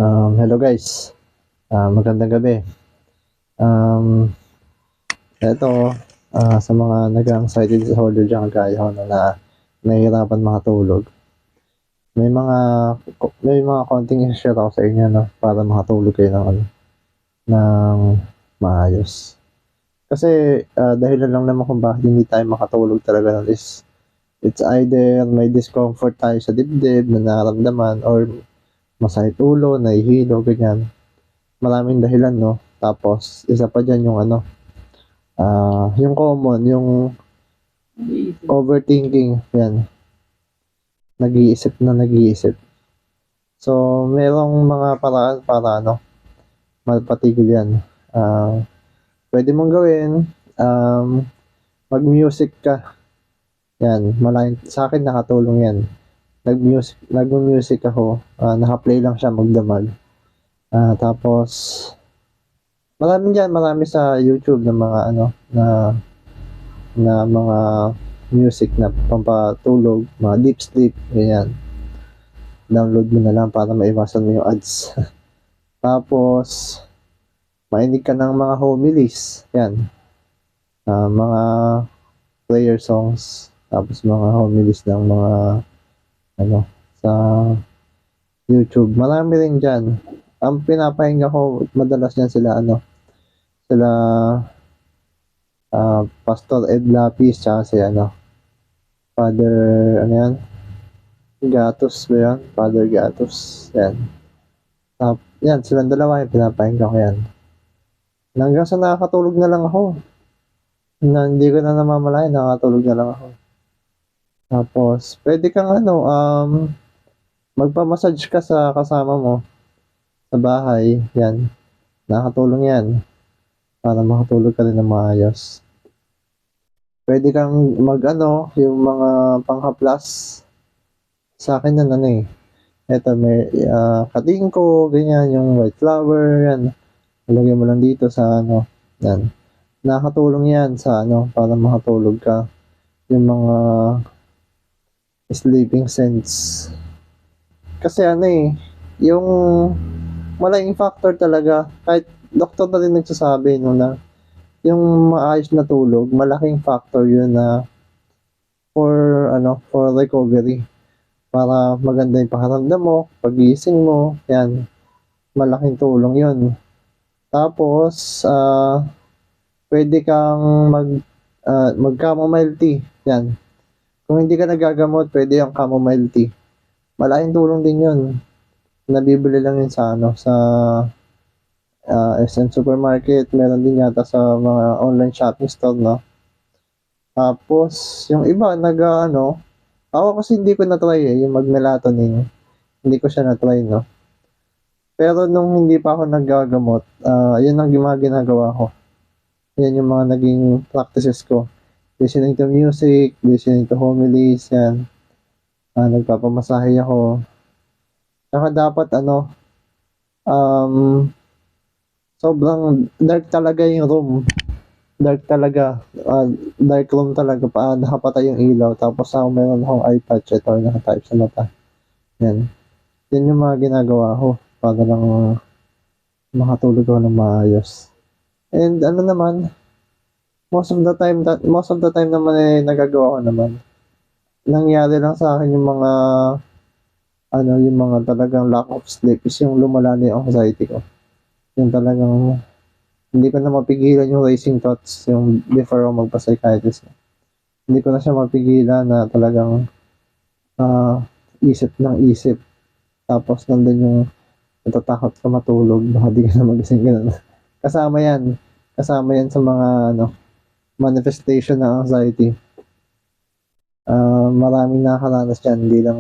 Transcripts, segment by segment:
Hello guys, magandang gabi. Um, Eto, sa mga nag-anxiety disorder diyan kagaya ko na nahihirapan makatulog, may mga may mga konting i-share ako sa inyo 'no, para makatulog kayo ng ng maayos. Kasi, dahilan lang naman kung bakit hindi tayo makatulog talaga nun is it's either may discomfort tayo sa dibdib na nararamdaman or masakit ulo, nahihilo, ganyan. Maraming dahilan 'no, tapos isa pa diyan yung yung common, yung overthinking, 'yan, nag-iisip. So, merong mga paraan para mapatigil 'yan. Puwede mong gawin, um, mag-music ka, 'yan, sa'kin nakatulong 'yan. Nagmu-music ako, naka-play lang siya magdamag. Tapos marami sa YouTube na mga na na mga music na pampatulog, mga deep sleep, ganyan. Download mo na lang para maiwasan mo yung ads. Tapos, makinig ka ng mga homilies, yan. Mga prayer songs, tapos mga homilies ng mga ano, sa YouTube. Marami rin dyan. Ang pinapakinggan ko madalas yan sila Pastor Ed Lapis, tsaka si Father, ano yan, Gatos ba yan? Father Gatos, yan. Yan, silang dalawa yung pinapakinggan ko yan. Hanggang sa nakakatulog na lang ako. Na hindi ko na namamalayan, nakakatulog na lang ako. Tapos, pwede kang magpa-massage ka sa kasama mo sa bahay, yan. Nakakatulong yan para makatulog ka rin ng maayos. Pwede kang yung mga panghaplas. Sa akin yan eto may katingko, ganyan, yung white flower, yan. Ilagay mo lang dito sa yan. Nakakatulong yan sa para makatulog ka. Yung mga sleeping sense. Kasi yung malaking factor talaga, kahit doktor na rin nagsasabi na yung maayos na tulog, malaking factor yun na for recovery. Para maganda yung pakiramdam mo, paggising mo, yan. Malaking tulong yun. Tapos, pwede kang mag-chamomile tea, yan. Kung hindi ka nagagamot, pwede yung chamomile tea. Malaking tulong din yun. Nabibili lang yun sa SM Supermarket, meron din yata sa mga online shopping store, no? Tapos, yung iba, ako kasi hindi ko na-try yung mag-melatonin. Hindi ko siya na-try, no? Pero nung hindi pa ako naggagamot, yun ang mga ginagawa ko. Yan yung mga naging practices ko. Listening to music, listening to homilies, yan. Nagpapamasahe ako. Saka dapat sobrang dark talaga yung room. Dark talaga. Dark room talaga. Nakapatay yung ilaw. Tapos meron akong eye patch. Ito, nakatype sa mata. Yan. Yan yung mga ginagawa ko. Para lang makatulog ako ng maayos. And naman, most of the time naman nagagawa ko naman. Nangyari lang sa akin yung mga talagang lack of sleep is yung lumala na yung anxiety ko. Yung talagang hindi ko na mapigilan yung racing thoughts yung before ako magpa-psychiatrist. Hindi ko na siya mapigilan na talagang isip ng isip. Tapos nandun yung natatakot ka matulog, baka di ka na magising, ganun. Kasama yan sa mga manifestation ng anxiety. Maraming nakakaranas yan, hindi lang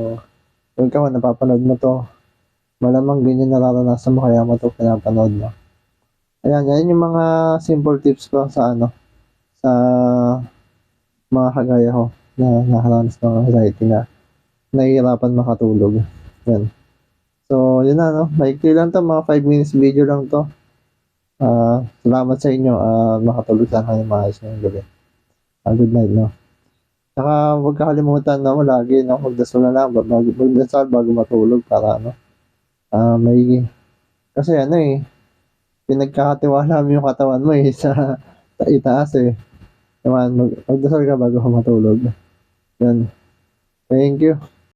kung ikaw napapanood mo to, malamang ganyan nararanasan mo kaya mo to pinapanood mo. Yan yung mga simple tips ko sa sa mga kagaya ko na nakakaranas ng anxiety na nahihirapan makatulog. Yan. So, yun na, maikli lang to, mga 5 minutes video lang to. Salamat sa inyo, makatulog sana kayo maayos ngayong gabi. Good night, no? Saka huwag kakalimutan lagi magdasal na lang, magdasal bago matulog para may Kasi ano eh, pinagkakatiwala mo yung katawan mo eh sa itaas eh. Naman, magdasal ka bago ka matulog. Yun. Thank you.